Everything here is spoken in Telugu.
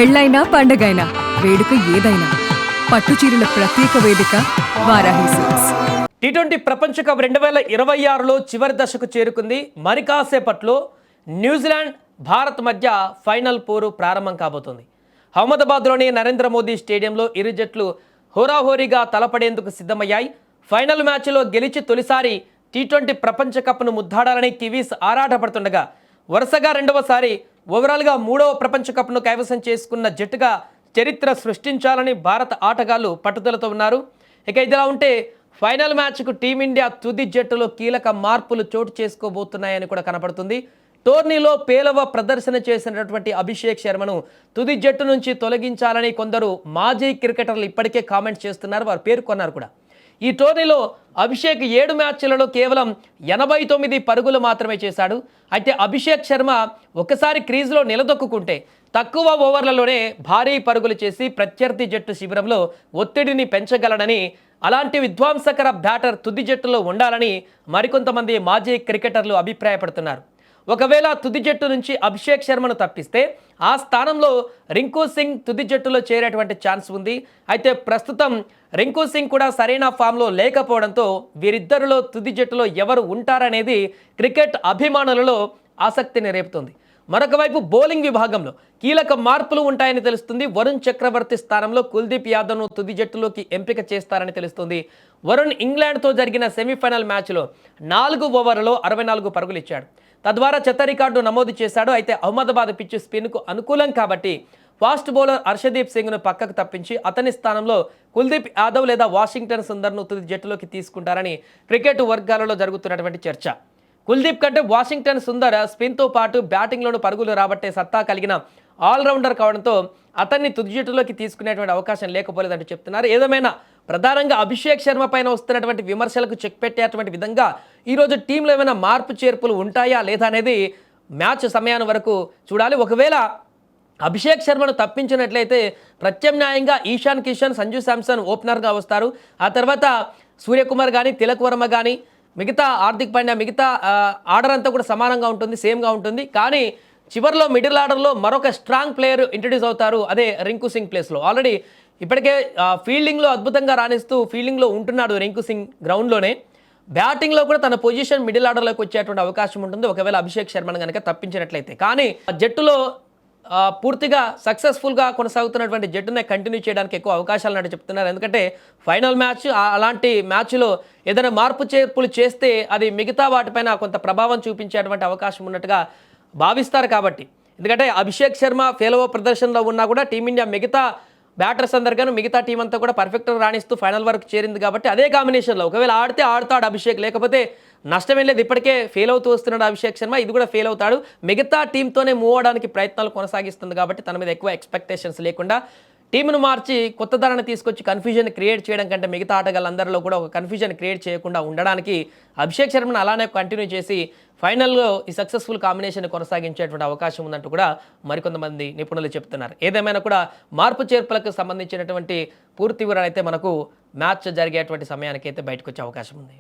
పెళ్ళైనా పండగైనా వేడుక ఏదైనా పట్టుచీరల ప్రత్యేక వేదిక వారాహి సిల్క్స్. టీ20 ప్రపంచ కప్ 2026లో చివరి దశకు చేరుకుంది. మరి కాసేపట్లో న్యూజిలాండ్ భారత్ మధ్య ఫైనల్ పోరు ప్రారంభం కాబోతుంది. అహ్మదాబాద్లోని నరేంద్ర మోదీ స్టేడియంలో ఇరు జట్లు హోరాహోరీగా తలపడేందుకు సిద్ధమయ్యాయి. ఫైనల్ మ్యాచ్లో గెలిచి తొలిసారి టీ20 ప్రపంచ కప్ను ముద్దాడాలని కివీస్ ఆరాటపడుతుండగా వరుసగా రెండవసారి ఓవరాల్గా మూడవ ప్రపంచ కప్ను కైవసం చేసుకున్న జట్టుగా చరిత్ర సృష్టించాలని భారత ఆటగాళ్లు పట్టుదలతో ఉన్నారు. ఇక ఇదిలా ఉంటే ఫైనల్ మ్యాచ్కు టీమిండియా తుది జట్టులో కీలక మార్పులు చోటు చేసుకోబోతున్నాయని కూడా కనపడుతుంది. టోర్నీలో పేలవ ప్రదర్శన చేసినటువంటి అభిషేక్ శర్మను తుది జట్టు నుంచి తొలగించాలని కొందరు మాజీ క్రికెటర్లు ఇప్పటికే కామెంట్స్ చేస్తున్నారు. వారు పేర్కొన్నారు కూడా. ఈ టోర్నీలో అభిషేక్ 7 మ్యాచ్లలో కేవలం 89 పరుగులు మాత్రమే చేశాడు. అయితే అభిషేక్ శర్మ ఒకసారి క్రీజ్లో నిలదొక్కుంటే తక్కువ ఓవర్లలోనే భారీ పరుగులు చేసి ప్రత్యర్థి జట్టు శిబిరంలో ఒత్తిడిని పెంచగలడని, అలాంటి విధ్వంసకర బ్యాటర్ తుది జట్టులో ఉండాలని మరికొంతమంది మాజీ క్రికెటర్లు అభిప్రాయపడుతున్నారు. ఒకవేళ తుది జట్టు నుంచి అభిషేక్ శర్మను తప్పిస్తే ఆ స్థానంలో రింకు సింగ్ తుది జట్టులో చేరేటువంటి ఛాన్స్ ఉంది. అయితే ప్రస్తుతం రింకు సింగ్ కూడా సరైన ఫామ్లో లేకపోవడంతో వీరిద్దరిలో తుది జట్టులో ఎవరు ఉంటారనేది క్రికెట్ అభిమానులలో ఆసక్తిని రేపుతుంది. మరొక వైపు బౌలింగ్ విభాగంలో కీలక మార్పులు ఉంటాయని తెలుస్తుంది. వరుణ్ చక్రవర్తి స్థానంలో కుల్దీప్ యాదవ్ను తుది జట్టులోకి ఎంపిక చేస్తారని తెలుస్తుంది. వరుణ్ ఇంగ్లాండ్తో జరిగిన సెమీఫైనల్ మ్యాచ్లో 4 ఓవర్లలో 64 పరుగులు ఇచ్చాడు. తద్వారా చెత్త రికార్డు నమోదు చేశాడు. అయితే అహ్మదాబాద్ పిచ్ స్పిన్కు అనుకూలం కాబట్టి ఫాస్ట్ బౌలర్ హర్షదీప్ సింగ్ను పక్కకు తప్పించి అతని స్థానంలో కుల్దీప్ యాదవ్ లేదా వాషింగ్టన్ సుందర్ను తుది జట్టులోకి తీసుకుంటారని క్రికెట్ వర్గాలలో జరుగుతున్నటువంటి చర్చ. కుల్దీప్ కంటే వాషింగ్టన్ సుందర్ స్పిన్తో పాటు బ్యాటింగ్లోనూ పరుగులు రాబట్టే సత్తా కలిగిన ఆల్రౌండర్ కావడంతో అతన్ని తుది జట్టులోకి తీసుకునేటువంటి అవకాశం లేకపోలేదంటూ చెప్తున్నారు. ఏదేమైనా ప్రధానంగా అభిషేక్ శర్మ పైన వస్తున్నటువంటి విమర్శలకు చెక్ పెట్టేటువంటి విధంగా ఈరోజు టీంలో ఏమైనా మార్పు చేర్పులు ఉంటాయా లేదా అనేది మ్యాచ్ సమయాన్ని వరకు చూడాలి. ఒకవేళ అభిషేక్ శర్మను తప్పించినట్లయితే ప్రత్యామ్నాయంగా ఈశాన్ కిషన్, సంజు శాంసన్ ఓపెనర్గా వస్తారు. ఆ తర్వాత సూర్యకుమార్ కానీ, తిలక్ వర్మ కానీ, మిగతా హార్దిక్ పాండ్యా, మిగతా ఆర్డర్ అంతా కూడా సమానంగా ఉంటుంది, సేమ్గా ఉంటుంది. కానీ చివరిలో మిడిల్ ఆర్డర్లో మరొక స్ట్రాంగ్ ప్లేయర్ ఇంట్రడ్యూస్ అవుతారు. అదే రింకు సింగ్ ప్లేస్లో. ఆల్రెడీ ఇప్పటికే ఫీల్డింగ్లో అద్భుతంగా రాణిస్తూ ఫీల్డింగ్లో ఉంటున్నాడు రింకు సింగ్ గ్రౌండ్లోనే. బ్యాటింగ్లో కూడా తన పొజిషన్ మిడిల్ ఆర్డర్లోకి వచ్చేటువంటి అవకాశం ఉంటుంది ఒకవేళ అభిషేక్ శర్మను కనుక తప్పించినట్లయితే. కానీ జట్టులో పూర్తిగా సక్సెస్ఫుల్గా కొనసాగుతున్నటువంటి జట్టునే కంటిన్యూ చేయడానికి ఎక్కువ అవకాశాలు ఉన్నట్టు చెప్తున్నారు. ఎందుకంటే ఫైనల్ మ్యాచ్, అలాంటి మ్యాచ్లో ఏదైనా మార్పు చేర్పులు చేస్తే అది మిగతా వాటిపైన కొంత ప్రభావం చూపించేటువంటి అవకాశం ఉన్నట్టుగా భావిస్తారు. కాబట్టి ఎందుకంటే అభిషేక్ శర్మ ఫెయిల్ ప్రదర్శనలో ఉన్నా కూడా టీమిండియా మిగతా బ్యాటర్స్ అందరిగాను మిగతా టీం అంతా కూడా పర్ఫెక్ట్గా రాణిస్తూ ఫైనల్ వరకు చేరింది. కాబట్టి అదే కాంబినేషన్లో ఒకవేళ ఆడితే ఆడతాడు అభిషేక్, లేకపోతే నష్టమేం లేదు. ఇప్పటికే ఫెయిల్ అవుతూ వస్తున్నాడు అభిషేక్ శర్మ, ఇది కూడా ఫెయిల్ అవుతాడు. మిగతా టీంతోనే మూవ్ అవడానికి ప్రయత్నాలు కొనసాగిస్తుంది. కాబట్టి తన మీద ఎక్కువ ఎక్స్పెక్టేషన్స్ లేకుండా టీంను మార్చి కొత్త ధరను తీసుకొచ్చి కన్ఫ్యూజన్ క్రియేట్ చేయడం కంటే మిగతా ఆటగాళ్ళందరిలో కూడా ఒక కన్ఫ్యూజన్ క్రియేట్ చేయకుండా ఉండడానికి అభిషేక్ శర్మను అలానే కంటిన్యూ చేసి ఫైనల్లో ఈ సక్సెస్ఫుల్ కాంబినేషన్ కొనసాగించేటువంటి అవకాశం ఉందంటూ కూడా మరికొంతమంది నిపుణులు చెప్తున్నారు. ఏదేమైనా కూడా మార్పు చేర్పులకు సంబంధించినటువంటి పూర్తి వివరాలు అయితే మనకు మ్యాచ్ జరిగేటువంటి సమయానికి అయితే బయటకు వచ్చే అవకాశం ఉంది.